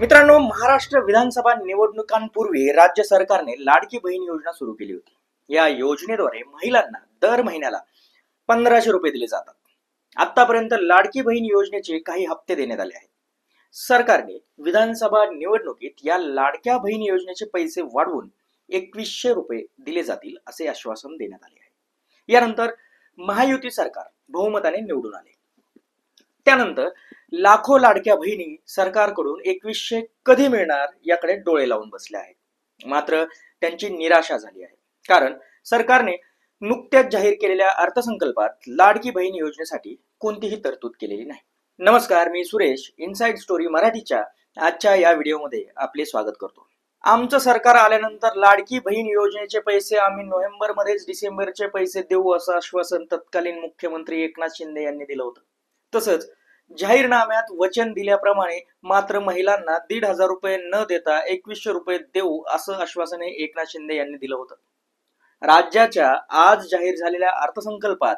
मित्रांनो, महाराष्ट्र विधानसभा निवडणुकांपूर्वी राज्य सरकारने लाडकी बहीण योजना सुरू केली होती। या योजनेद्वारे महिलांना दर महिन्याला 1500 रुपये दिले जातात। आतापर्यंत लाडकी बहीण योजनेचे काही हप्ते देण्यात आले आहेत। सरकारने विधानसभा निवडणुकीत या लाडक्या बहीण योजनेचे पैसे वाढवून 2100 रुपये दिले जातील असे आश्वासन देण्यात आले आहे। यानंतर महायुती सरकार बहुमताने निवडून आले। त्यानंतर लाखो लाडक्या बहिणी सरकारकडून 2100 कधी मिळणार याकडे डोळे लावून बसले आहेत। मात्र त्यांची निराशा झाली आहे, कारण सरकारने नुकत्याच जाहीर केलेल्या अर्थसंकल्पात लाडकी बहीण योजनेसाठी कोणतीही तरतूद केलेली नाही। नमस्कार, मी सुरेश, इनसाइड स्टोरी मराठीच्या आजच्या या व्हिडिओमध्ये आपले स्वागत करतो। आमचं सरकार आल्यानंतर लाडकी बहीण योजनेचे पैसे आम्ही नोव्हेंबरमध्येच डिसेंबरचे पैसे देऊ असं आश्वासन तत्कालीन मुख्यमंत्री एकनाथ शिंदे यांनी दिलं होतं। तसंच जाहीरनाम्यात वचन दिल्याप्रमाणे मात्र महिलांना 1500 रुपये न देता 2100 रुपये देऊ असं आश्वासन एकनाथ शिंदे यांनी दिलं होतं। राज्याच्या आज जाहीर झालेल्या अर्थसंकल्पात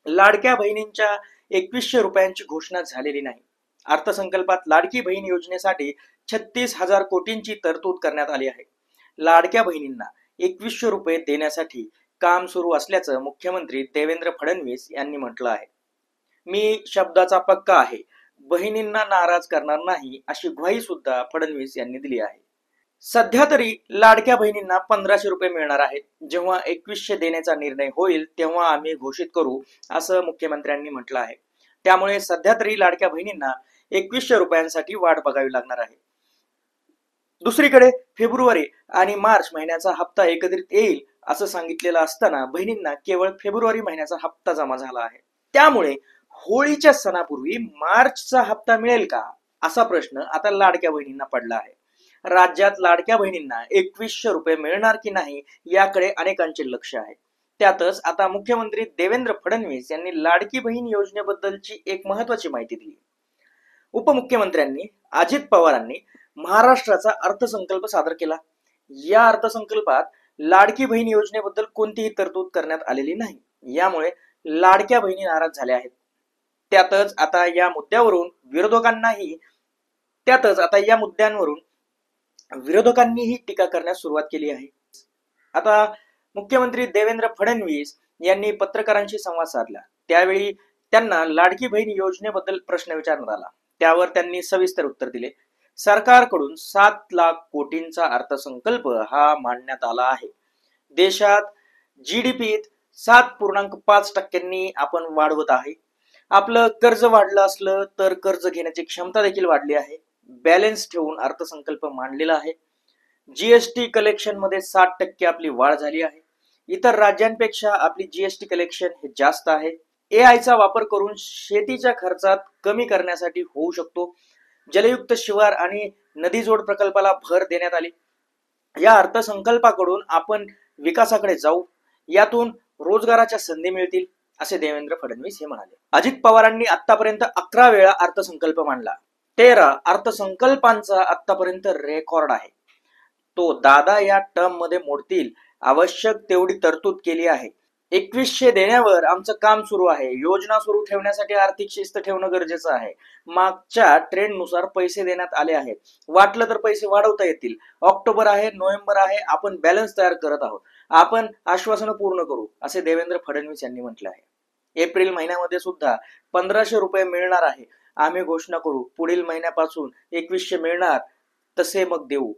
लाडक्या बहिणींच्या 2100 रुपयांची घोषणा झालेली नाही। अर्थसंकल्पात लाडकी बहीण योजनेसाठी 36,000 कोटींची तरतूद करण्यात आली आहे। लाडक्या बहिणींना 2100 रुपये देण्यासाठी काम सुरू असल्याचं मुख्यमंत्री देवेंद्र फडणवीस यांनी म्हटलं आहे। मी शब्दाचा पक्का आहे, बहिणींना नाराज करणार नाही अशी ग्वाही सुद्धा फडणवीस यांनी दिली आहे। सध्या तरी लाडक्या बहिणींना 1500 रुपये मिळणार आहेत। जेव्हा 2100 देण्याचा निर्णय होईल तेव्हा आम्ही घोषित करू असं मुख्यमंत्र्यांनी म्हटलं आहे। त्यामुळे सध्या तरी लाडक्या बहिणींना 2100 रुपयांसाठी वाट बघावी लागणार आहे। दुसरीकडे फेब्रुवारी आणि मार्च महिन्याचा हप्ता एकत्रित येईल असं सांगितलेलं असताना बहिणींना केवळ फेब्रुवारी महिन्याचा हप्ता जमा झाला आहे। त्यामुळे होळीच्या सणापूर्वी मार्चचा हप्ता मिळेल का असा प्रश्न आता लाडक्या बहिणींना पडला आहे। राज्यात लाडक्या बहिणींना 2100 रुपये मिळणार की नाही याकडे अनेकांचे लक्ष आहे। त्यातच आता मुख्यमंत्री देवेंद्र फडणवीस यांनी लाडकी बहीण योजनेबद्दलची एक महत्त्वाची माहिती दिली। उपमुख्यमंत्र्यांनी अजित पवारांनी महाराष्ट्राचा अर्थसंकल्प सादर केला। या अर्थसंकल्पात लाडकी बहीण योजनेबद्दल कोणतीही तरतूद करण्यात आलेली नाही। यामुळे लाडक्या बहिणी नाराज झाल्या आहेत। त्यातच आता या मुद्द्यांवरून विरोधकांनीही टीका करण्यास सुरुवात केली आहे। आता मुख्यमंत्री देवेंद्र फडणवीस यांनी पत्रकारांशी संवाद साधला। त्यावेळी त्यांना लाडकी बहीण योजनेबद्दल प्रश्न विचारण्यात आला। त्यावर त्यांनी सविस्तर उत्तर दिले। सरकारकडून 7 लाख कोटींचा अर्थसंकल्प हा मांडण्यात आला आहे। देशात जीडीपीत 7.5% आपण वाढवत आहे। आपलं कर्ज वाढलं असलं तर कर्ज घेण्याची क्षमता देखील वाढली आहे। बॅलन्स ठेवून अर्थसंकल्प मांडलेला आहे। जीएसटी कलेक्शन मध्ये 60% आपली वाढ झाली आहे। इतर राज्यांपेक्षा आपली जीएसटी कलेक्शन हे जास्त आहे। AI चा वापर करून शेतीच्या खर्चात कमी करण्यासाठी होऊ शकतो। जलयुक्त शिवार आणि नदीजोड प्रकल्पाला भर देण्यात आली। या अर्थसंकल्पाकडून आपण विकासाकडे जाऊ, यातून रोजगाराच्या संधी मिळतील असे देवेंद्र फडणवीस हे म्हणाले। अजित पवारांनी आतापर्यंत 11 वेळा अर्थसंकल्प मांडला। 13 अर्थसंकल्पांचा आतापर्यंत रेकॉर्ड आहे। तो दादा या टर्म मध्ये मोडतील आवश्यक तेवढी तरतूद केली आहे। 2100 देण्यावर आमचं काम सुरू आहे। योजना सुरू ठेवण्यासाठी आर्थिक शिस्त ठेवणं गरजेचं आहे। मागच्या ट्रेंड नुसार पैसे देण्यात आले आहेत। वाटलं तर पैसे वाढवता येतील। ऑक्टोबर आहे, नोव्हेंबर आहे, आपण बॅलन्स तयार करत आहोत। आपण आश्वासनं पूर्ण करू असे देवेंद्र फडणवीस यांनी म्हटलं आहे। एप्रिल महिन्यामध्ये सुद्धा 1500 रुपये मिळणार आहे। आम्ही घोषणा करू, पुढील महिन्यापासून 2100 मिळणार, तसे मग देऊ।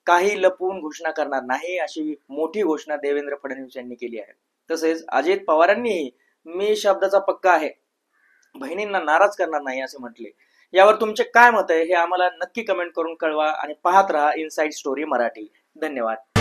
काही लपवून घोषणा करणार नाही अशी मोठी घोषणा देवेंद्र फडणवीस यांनी केली आहे। तसेच अजित पवारांनी मी शब्दाचा पक्का आहे, बहिणींना नाराज करणार नाही असे म्हटले। यावर तुमचे काय मत आहे हे आम्हाला नक्की कमेंट करून कळवा आणि पाहत रहा इनसाइड स्टोरी मराठी। धन्यवाद।